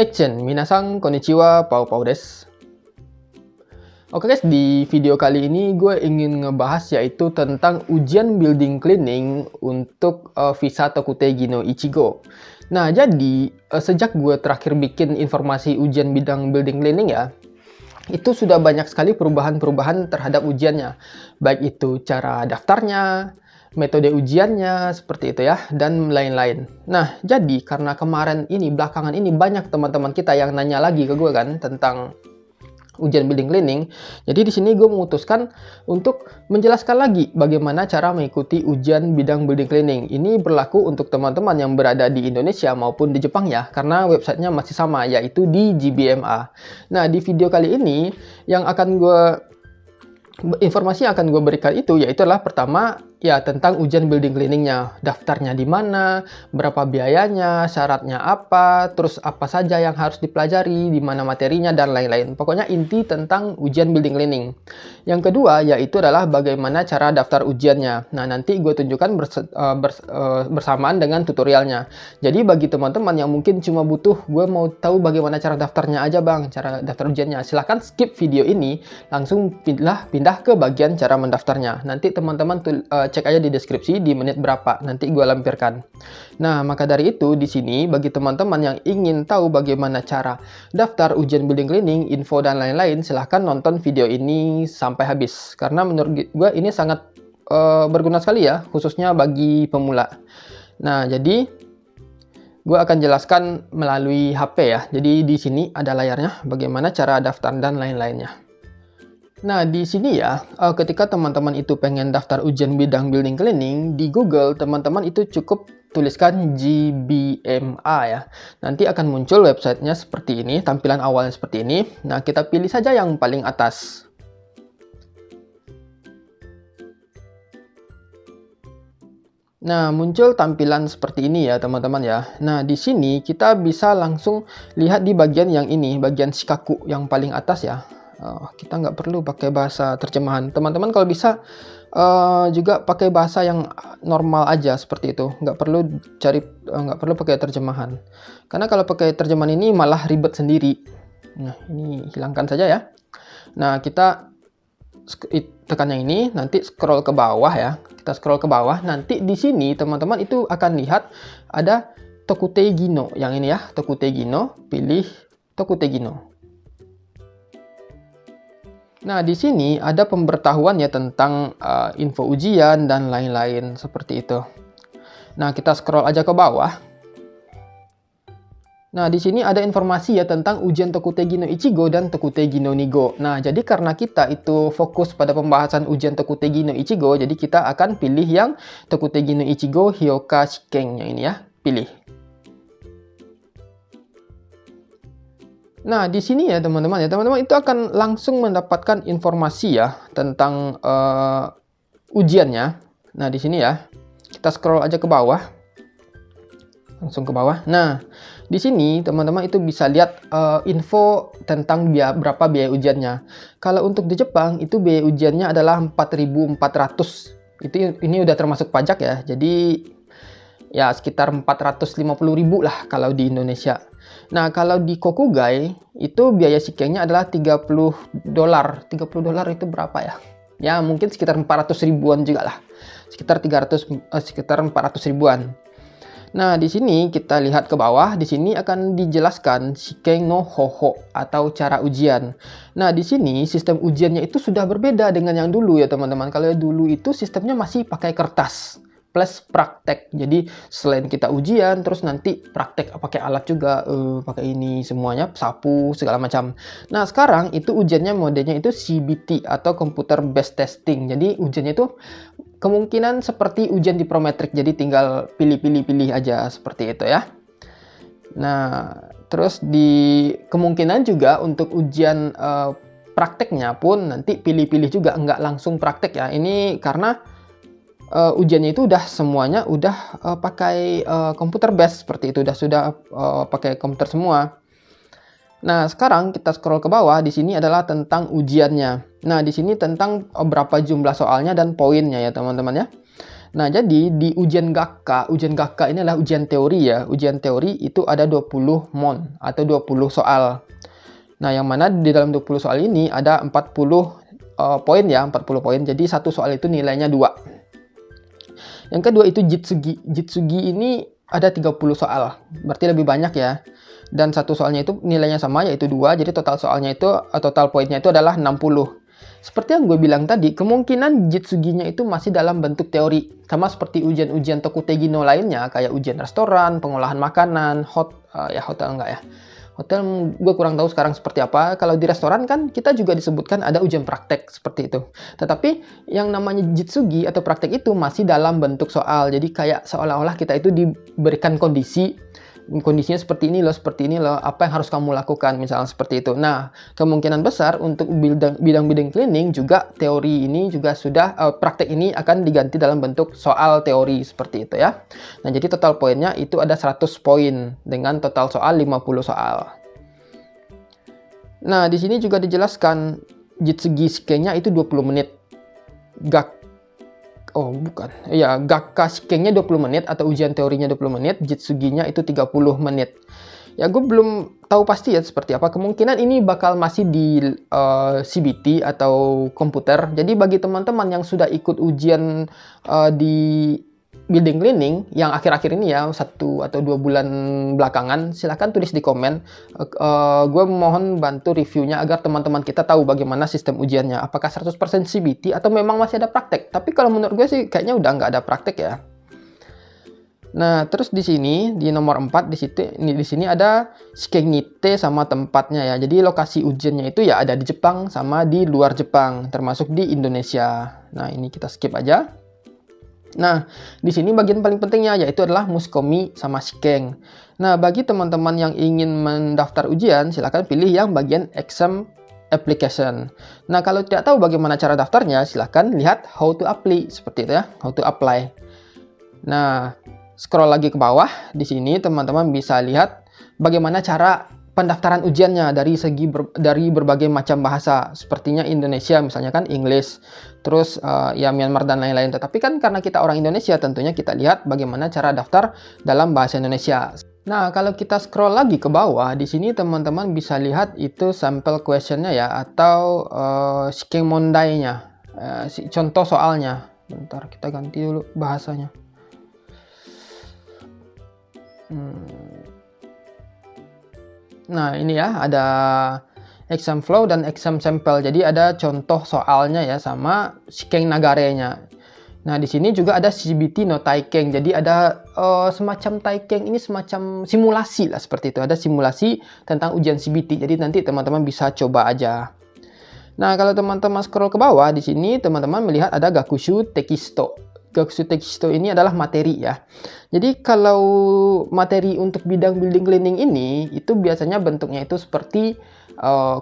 Action, minasan konnichiwa, pau pau desu. Oke guys, di video kali ini gue ingin ngebahas yaitu tentang ujian building cleaning untuk visa Tokutegi no Ichigo. Nah, jadi sejak gue terakhir bikin informasi ujian bidang building cleaning ya, itu sudah banyak sekali perubahan-perubahan terhadap ujiannya. Baik itu cara daftarnya, metode ujiannya, seperti itu ya, dan lain-lain. Nah, jadi karena belakangan ini banyak teman-teman kita yang nanya lagi ke gue kan tentang ujian building cleaning. Jadi di sini gue memutuskan untuk menjelaskan lagi bagaimana cara mengikuti ujian bidang building cleaning. Ini berlaku untuk teman-teman yang berada di Indonesia maupun di Jepang ya, karena websitenya masih sama, yaitu di GBMA. Nah, di video kali ini informasi yang akan gue berikan itu yaitu adalah pertama ya tentang ujian building cleaningnya, daftarnya di mana, berapa biayanya, syaratnya apa, terus apa saja yang harus dipelajari, di mana materinya dan lain-lain. Pokoknya inti tentang ujian building cleaning. Yang kedua yaitu adalah bagaimana cara daftar ujiannya. Nah, nanti gue tunjukkan bersamaan dengan tutorialnya. Jadi bagi teman-teman yang mungkin cuma butuh gue mau tahu bagaimana cara daftarnya aja bang, cara daftar ujiannya, silahkan skip video ini, langsung pindah ke bagian cara mendaftarnya. Nanti teman-teman cek aja di deskripsi di menit berapa, nanti gue lampirkan. Nah, maka dari itu di sini bagi teman-teman yang ingin tahu bagaimana cara daftar ujian building cleaning, info dan lain-lain, silahkan nonton video ini sampai habis. Karena menurut gue ini sangat berguna sekali ya, khususnya bagi pemula. Nah, jadi gue akan jelaskan melalui HP ya. Jadi di sini ada layarnya, bagaimana cara daftar dan lain-lainnya. Nah, di sini ya, ketika teman-teman itu pengen daftar ujian bidang building cleaning, di Google teman-teman itu cukup tuliskan GBMA ya. Nanti akan muncul websitenya seperti ini, tampilan awalnya seperti ini. Nah, kita pilih saja yang paling atas. Nah, muncul tampilan seperti ini ya teman-teman ya. Nah, di sini kita bisa langsung lihat di bagian yang ini, bagian shikaku yang paling atas ya. Kita nggak perlu pakai bahasa terjemahan. Teman-teman kalau bisa juga pakai bahasa yang normal aja seperti itu. Nggak perlu pakai terjemahan. Karena kalau pakai terjemahan ini malah ribet sendiri. Nah, ini hilangkan saja ya. Nah, kita tekan yang ini, nanti scroll ke bawah ya. Kita scroll ke bawah, nanti di sini teman-teman itu akan lihat ada Tokutegi no. Yang ini ya, Tokutegi no, pilih Tokutegi no. Nah, di sini ada pemberitahuan ya tentang info ujian dan lain-lain seperti itu. Nah, kita scroll aja ke bawah. Nah, di sini ada informasi ya tentang ujian Tokutegi no Ichigo dan Tokutegi no Nigo. Nah, jadi karena kita itu fokus pada pembahasan ujian Tokutegi no Ichigo, jadi kita akan pilih yang Tokutegi no Ichigo Hyoka Shiken yang ini ya, pilih. Nah, di sini ya teman-teman itu akan langsung mendapatkan informasi ya tentang ujiannya. Nah, di sini ya, kita scroll aja ke bawah, langsung ke bawah. Nah, di sini teman-teman itu bisa lihat info tentang berapa biaya ujiannya. Kalau untuk di Jepang itu biaya ujiannya adalah 4.400. Ini udah termasuk pajak ya. Jadi ya sekitar 450.000 lah kalau di Indonesia. Nah, kalau di Kokugai itu biaya shikennya adalah $30. $30 itu berapa ya? Ya, mungkin sekitar 400 ribuan juga lah. Sekitar 400 ribuan. Nah, di sini kita lihat ke bawah, di sini akan dijelaskan shiken no hoho atau cara ujian. Nah, di sini sistem ujiannya itu sudah berbeda dengan yang dulu ya, teman-teman. Kalau dulu itu sistemnya masih pakai kertas plus praktek. Jadi selain kita ujian, terus nanti praktek pakai alat juga, pakai ini semuanya, sapu segala macam. Nah, sekarang itu ujiannya modenya itu CBT atau Computer Based Testing. Jadi ujiannya itu kemungkinan seperti ujian di Prometric. Jadi tinggal pilih aja seperti itu ya. Nah, terus di kemungkinan juga untuk ujian prakteknya pun nanti pilih-pilih juga, nggak langsung praktek ya. Ini karena ujiannya itu semuanya udah pakai komputer base seperti itu, sudah pakai komputer semua. Nah, sekarang kita scroll ke bawah, di sini adalah tentang ujiannya. Nah, di sini tentang berapa jumlah soalnya dan poinnya ya, teman-teman ya. Nah, jadi di ujian GAKA ini adalah ujian teori ya. Ujian teori itu ada 20 mon atau 20 soal. Nah, yang mana di dalam 20 soal ini ada 40 poin ya, 40 poin. Jadi satu soal itu nilainya 2. Yang kedua itu Jitsugi. Jitsugi ini ada 30 soal. Berarti lebih banyak ya. Dan satu soalnya itu nilainya sama yaitu 2. Jadi total poinnya itu adalah 60. Seperti yang gue bilang tadi, kemungkinan Jitsuginya itu masih dalam bentuk teori. Sama seperti ujian-ujian Tokutegi no lainnya, kayak ujian restoran, pengolahan makanan, hotel enggak ya. Hotel gue kurang tahu sekarang seperti apa. Kalau di restoran kan kita juga disebutkan ada ujian praktek seperti itu. Tetapi yang namanya Jitsugi atau praktek itu masih dalam bentuk soal. Jadi kayak seolah-olah kita itu diberikan kondisinya seperti ini loh, apa yang harus kamu lakukan, misalnya seperti itu. Nah, kemungkinan besar untuk bidang-bidang cleaning juga teori ini juga sudah, praktek ini akan diganti dalam bentuk soal teori seperti itu ya. Nah, jadi total poinnya itu ada 100 poin dengan total soal 50 soal. Nah, di sini juga dijelaskan Jitsugi Shikenya itu 20 menit. GAKA Shikengnya 20 menit atau ujian teorinya 20 menit, Jitsuginya itu 30 menit. Ya, gue belum tahu pasti ya seperti apa. Kemungkinan ini bakal masih di CBT atau komputer. Jadi bagi teman-teman yang sudah ikut ujian di building cleaning yang akhir-akhir ini ya, 1 atau 2 bulan belakangan, silahkan tulis di komen. Gue mohon bantu reviewnya agar teman-teman kita tahu bagaimana sistem ujiannya. Apakah 100% CBT atau memang masih ada praktek. Tapi kalau menurut gue sih kayaknya udah nggak ada praktek ya. Nah, terus di sini di nomor 4 di sini ada Shikeng-nite sama tempatnya ya. Jadi lokasi ujiannya itu ya ada di Jepang sama di luar Jepang, termasuk di Indonesia. Nah, ini kita skip aja. Nah, di sini bagian paling pentingnya yaitu adalah Muskomi sama Shikeng. Nah, bagi teman-teman yang ingin mendaftar ujian, silakan pilih yang bagian exam application. Nah, kalau tidak tahu bagaimana cara daftarnya, silakan lihat how to apply seperti itu ya, how to apply. Nah, scroll lagi ke bawah, di sini teman-teman bisa lihat bagaimana cara pendaftaran ujiannya dari berbagai macam bahasa, sepertinya Indonesia misalnya kan English, terus ya Myanmar dan lain-lain. Tetapi kan karena kita orang Indonesia, tentunya kita lihat bagaimana cara daftar dalam bahasa Indonesia. Nah, kalau kita scroll lagi ke bawah, di sini teman-teman bisa lihat itu sampel questionnya ya, atau Shikeng mondainya, contoh soalnya. Bentar, kita ganti dulu bahasanya. Nah, ini ya, ada exam flow dan exam sample. Jadi ada contoh soalnya ya, sama Shikeng nagarenya. Nah, di sini juga ada CBT no Taikeng. Jadi ada semacam Taikeng ini semacam simulasi lah seperti itu. Ada simulasi tentang ujian CBT. Jadi nanti teman-teman bisa coba aja. Nah, kalau teman-teman scroll ke bawah, di sini teman-teman melihat ada Gakushu Tekisto. Gakushu Tekisto ini adalah materi ya. Jadi kalau materi untuk bidang building cleaning ini, itu biasanya bentuknya itu seperti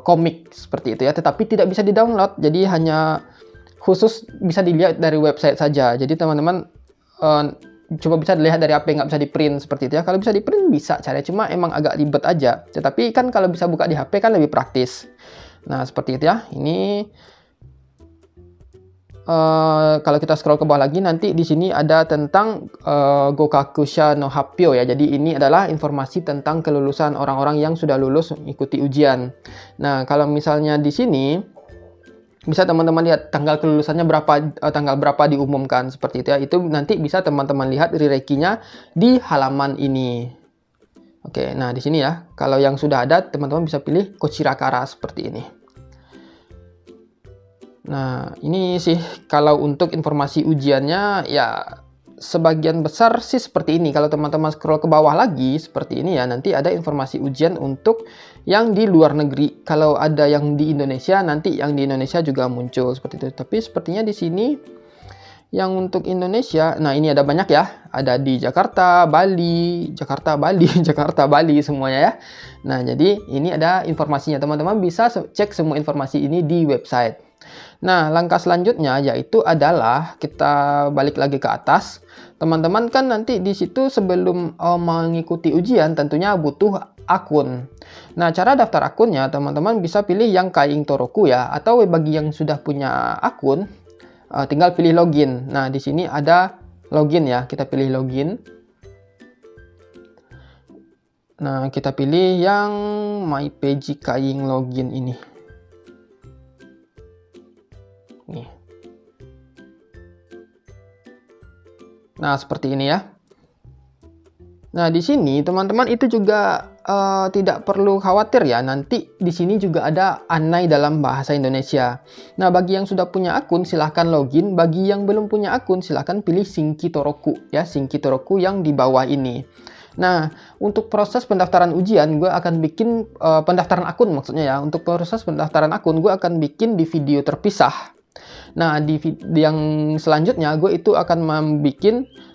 komik seperti itu ya. Tetapi tidak bisa di-download. Jadi hanya khusus bisa dilihat dari website saja. Jadi teman-teman coba bisa dilihat dari HP, nggak bisa di-print seperti itu ya. Kalau bisa di-print bisa caranya, cuma emang agak ribet aja. Tetapi kan kalau bisa buka di HP kan lebih praktis. Nah, seperti itu ya. Ini kalau kita scroll ke bawah lagi, nanti di sini ada tentang Gokakusha no Happyo ya. Jadi ini adalah informasi tentang kelulusan orang-orang yang sudah lulus mengikuti ujian. Nah, kalau misalnya di sini bisa teman-teman lihat tanggal kelulusannya tanggal berapa diumumkan seperti itu ya. Itu nanti bisa teman-teman lihat rirekinya di halaman ini. Oke, nah di sini ya. Kalau yang sudah ada, teman-teman bisa pilih Kochirakara seperti ini. Nah, ini sih kalau untuk informasi ujiannya ya sebagian besar sih seperti ini. Kalau teman-teman scroll ke bawah lagi seperti ini ya, nanti ada informasi ujian untuk yang di luar negeri. Kalau ada yang di Indonesia, nanti yang di Indonesia juga muncul seperti itu. Tapi sepertinya di sini yang untuk Indonesia, nah ini ada banyak ya. Ada di Jakarta, Bali, Jakarta, Bali semuanya ya. Nah, jadi ini ada informasinya. Teman-teman bisa cek semua informasi ini di website. Nah, langkah selanjutnya yaitu adalah kita balik lagi ke atas. Teman-teman kan nanti di situ sebelum mengikuti ujian tentunya butuh akun. Nah, cara daftar akunnya teman-teman bisa pilih yang Kaing Toroku ya, atau bagi yang sudah punya akun tinggal pilih login. Nah, di sini ada login ya. Kita pilih login. Nah, kita pilih yang myPGKying login ini. Nih. Nah, seperti ini ya. Nah, di sini teman-teman itu juga tidak perlu khawatir ya. Nanti di sini juga ada Anai dalam bahasa Indonesia. Nah, bagi yang sudah punya akun silahkan login. Bagi yang belum punya akun silahkan pilih Shinki Toroku ya, Shinki Toroku yang di bawah ini. Nah, untuk proses pendaftaran ujian gue akan bikin pendaftaran akun maksudnya ya. Untuk proses pendaftaran akun gue akan bikin di video terpisah. Nah, di yang selanjutnya gue itu akan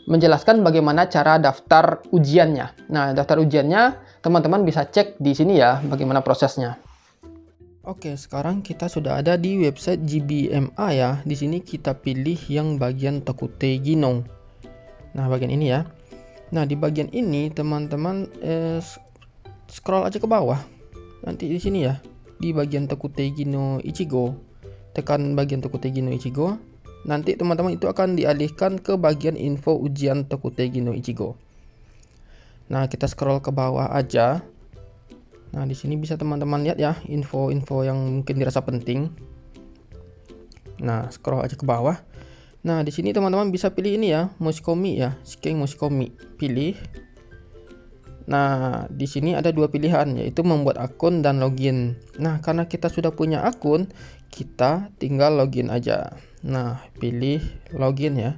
menjelaskan bagaimana cara daftar ujiannya. Nah, daftar ujiannya teman-teman bisa cek di sini ya, bagaimana prosesnya. Oke, sekarang kita sudah ada di website GBMA ya. Di sini kita pilih yang bagian Tokute Ginong. Nah, bagian ini ya. Nah, di bagian ini teman-teman scroll aja ke bawah. Nanti di sini ya, di bagian Tokute Gino Ichigo. Tekan bagian Tokute Gino Ichigo. Nanti teman-teman itu akan dialihkan ke bagian info ujian Tokute Gino Ichigo. Nah, kita scroll ke bawah aja. Nah, di sini bisa teman-teman lihat ya info-info yang mungkin dirasa penting. Nah, scroll aja ke bawah. Nah, di sini teman-teman bisa pilih ini ya, Muskomi ya, Sking Muskomi. Pilih. Nah, di sini ada dua pilihan, yaitu membuat akun dan login. Nah, karena kita sudah punya akun, kita tinggal login aja. Nah, pilih login ya.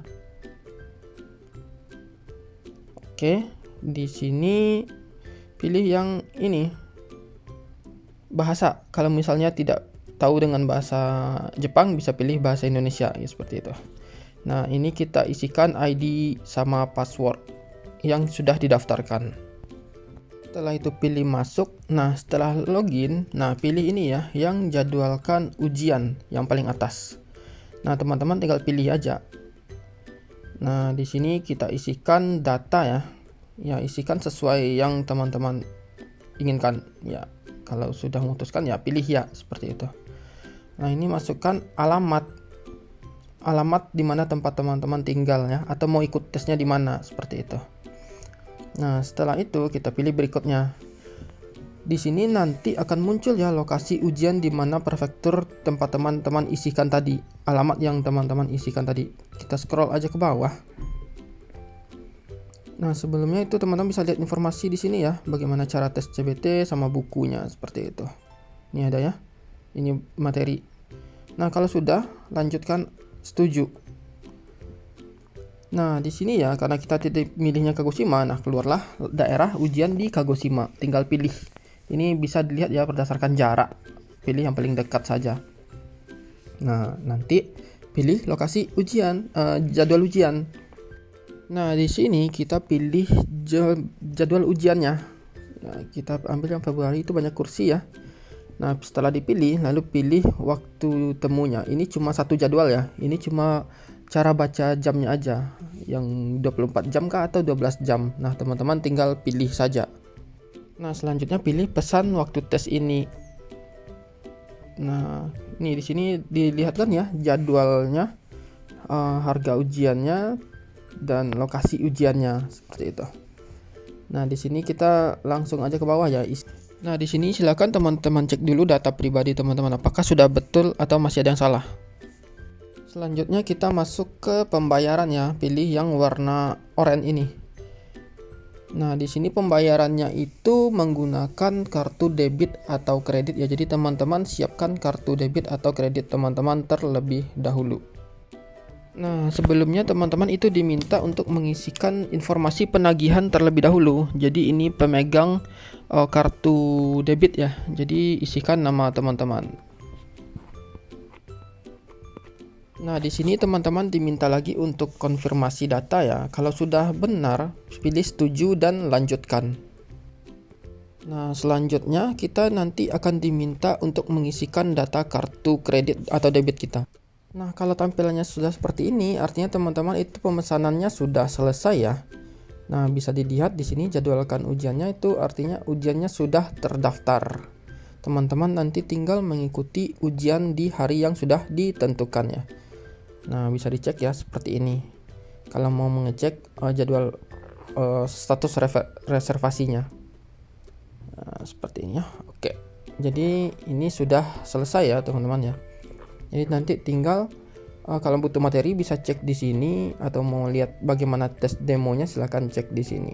Oke, di sini pilih yang ini. Bahasa. Kalau misalnya tidak tahu dengan bahasa Jepang, bisa pilih bahasa Indonesia ya, seperti itu. Nah, ini kita isikan ID sama password yang sudah didaftarkan. Setelah itu pilih masuk. Nah, setelah login, nah pilih ini ya, yang jadwalkan ujian yang paling atas. Nah, teman-teman tinggal pilih aja. Nah, di sini kita isikan data ya. Ya, isikan sesuai yang teman-teman inginkan. Ya, kalau sudah memutuskan ya pilih ya, seperti itu. Nah, ini masukkan alamat. Alamat di mana tempat teman-teman tinggal ya, atau mau ikut tesnya di mana, seperti itu. Nah, setelah itu kita pilih berikutnya. Di sini nanti akan muncul ya lokasi ujian di mana prefektur tempat teman-teman isikan tadi, alamat yang teman-teman isikan tadi. Kita scroll aja ke bawah. Nah, sebelumnya itu teman-teman bisa lihat informasi di sini ya, bagaimana cara tes CBT sama bukunya, seperti itu. Ini ada ya. Ini materi. Nah, kalau sudah, lanjutkan setuju. Nah, di sini ya, karena kita tidak milihnya Kagoshima, nah keluarlah daerah ujian di Kagoshima. Tinggal pilih. Ini bisa dilihat ya berdasarkan jarak. Pilih yang paling dekat saja. Nah, nanti pilih lokasi ujian, jadwal ujian. Nah, di sini kita pilih jadwal ujiannya. Ya, kita ambil yang Februari, itu banyak kursi ya. Nah, setelah dipilih, lalu pilih waktu temunya. Ini cuma satu jadwal ya. Ini cuma cara baca jamnya aja, yang 24 jam kah atau 12 jam. Nah, teman-teman tinggal pilih saja. Nah, selanjutnya pilih pesan waktu tes ini. Nah, ini di sini dilihatkan ya jadwalnya, harga ujiannya dan lokasi ujiannya, seperti itu. Nah, di sini kita langsung aja ke bawah ya. Nah, di sini silakan teman-teman cek dulu data pribadi teman-teman, apakah sudah betul atau masih ada yang salah. Selanjutnya kita masuk ke pembayaran ya, pilih yang warna oranye ini. Nah, di sini pembayarannya itu menggunakan kartu debit atau kredit ya. Jadi teman-teman siapkan kartu debit atau kredit teman-teman terlebih dahulu. Nah, sebelumnya teman-teman itu diminta untuk mengisikan informasi penagihan terlebih dahulu. Jadi ini pemegang kartu debit ya. Jadi isikan nama teman-teman. Nah, di sini teman-teman diminta lagi untuk konfirmasi data ya. Kalau sudah benar, pilih setuju dan lanjutkan. Nah, selanjutnya kita nanti akan diminta untuk mengisikan data kartu kredit atau debit kita. Nah, kalau tampilannya sudah seperti ini, artinya teman-teman itu pemesanannya sudah selesai ya. Nah, bisa dilihat di sini jadwalkan ujiannya, itu artinya ujiannya sudah terdaftar. Teman-teman nanti tinggal mengikuti ujian di hari yang sudah ditentukan ya. Nah, bisa dicek ya seperti ini. kalau mau mengecek jadwal status reservasinya. Nah, seperti ini ya. Oke, jadi ini sudah selesai ya teman-teman ya. Jadi nanti tinggal kalau butuh materi bisa cek di sini, atau mau lihat bagaimana tes demonya silahkan cek di sini.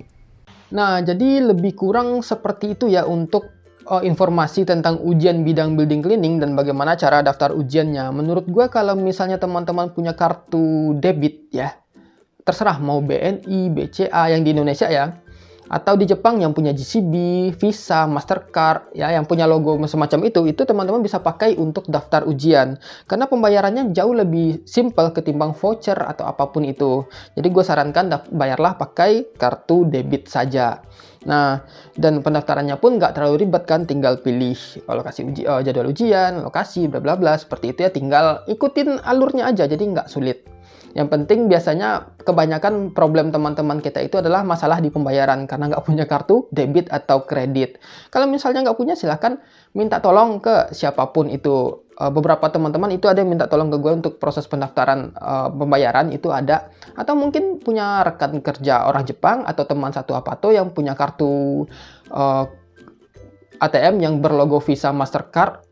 Nah, jadi lebih kurang seperti itu ya untuk informasi tentang ujian bidang building cleaning dan bagaimana cara daftar ujiannya. Menurut gue kalau misalnya teman-teman punya kartu debit ya, terserah mau BNI, BCA yang di Indonesia ya, atau di Jepang yang punya JCB, Visa, Mastercard ya, yang punya logo semacam itu teman-teman bisa pakai untuk daftar ujian karena pembayarannya jauh lebih simple ketimbang voucher atau apapun itu. Jadi gue sarankan bayarlah pakai kartu debit saja. Nah, dan pendaftarannya pun nggak terlalu ribet kan, tinggal pilih lokasi jadwal ujian, lokasi, bla bla bla, seperti itu ya, tinggal ikutin alurnya aja, jadi nggak sulit. Yang penting biasanya kebanyakan problem teman-teman kita itu adalah masalah di pembayaran karena nggak punya kartu debit atau kredit. Kalau misalnya nggak punya, silahkan minta tolong ke siapapun itu. Beberapa teman-teman itu ada yang minta tolong ke gue untuk proses pendaftaran pembayaran itu ada. Atau mungkin punya rekan kerja orang Jepang atau teman satu apato yang punya kartu ATM yang berlogo Visa, Mastercard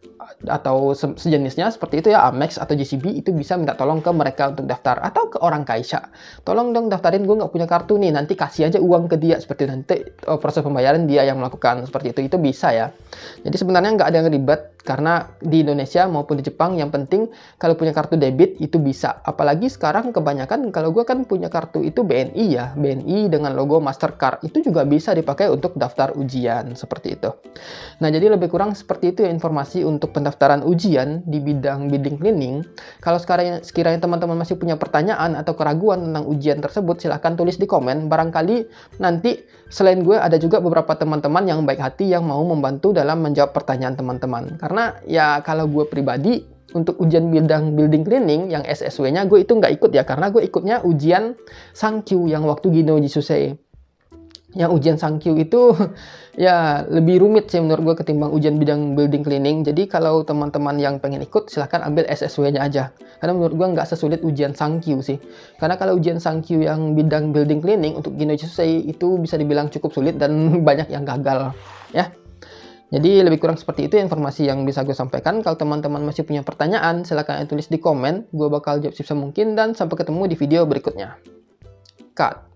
atau sejenisnya seperti itu ya, Amex atau JCB, itu bisa minta tolong ke mereka untuk daftar, atau ke orang Kaisha, tolong dong daftarin, gue nggak punya kartu nih, nanti kasih aja uang ke dia, seperti nanti proses pembayaran dia yang melakukan, seperti itu bisa ya. Jadi sebenarnya nggak ada yang ribet karena di Indonesia maupun di Jepang yang penting kalau punya kartu debit itu bisa. Apalagi sekarang kebanyakan, kalau gue kan punya kartu itu BNI ya, BNI dengan logo Mastercard, itu juga bisa dipakai untuk daftar ujian seperti itu. Nah, jadi lebih kurang seperti itu ya informasi untuk pendaftaran ujian di bidang building cleaning. Kalau sekiranya teman-teman masih punya pertanyaan atau keraguan tentang ujian tersebut, silahkan tulis di komen. Barangkali nanti selain gue ada juga beberapa teman-teman yang baik hati yang mau membantu dalam menjawab pertanyaan teman-teman. Karena ya kalau gue pribadi untuk ujian bidang building cleaning yang SSW-nya gue itu nggak ikut ya, karena gue ikutnya ujian Sankyu yang waktu Gino Jisusei. Yang ujian Sankyu itu ya lebih rumit sih menurut gue ketimbang ujian bidang building cleaning. Jadi kalau teman-teman yang pengen ikut, silahkan ambil SSW-nya aja. Karena menurut gue nggak sesulit ujian Sankyu sih. Karena kalau ujian Sankyu yang bidang building cleaning untuk Gino Jisusei itu bisa dibilang cukup sulit dan banyak yang gagal ya. Jadi lebih kurang seperti itu informasi yang bisa gue sampaikan. Kalau teman-teman masih punya pertanyaan, silahkan tulis di komen. Gue bakal jawab sebisa mungkin dan sampai ketemu di video berikutnya. Cut.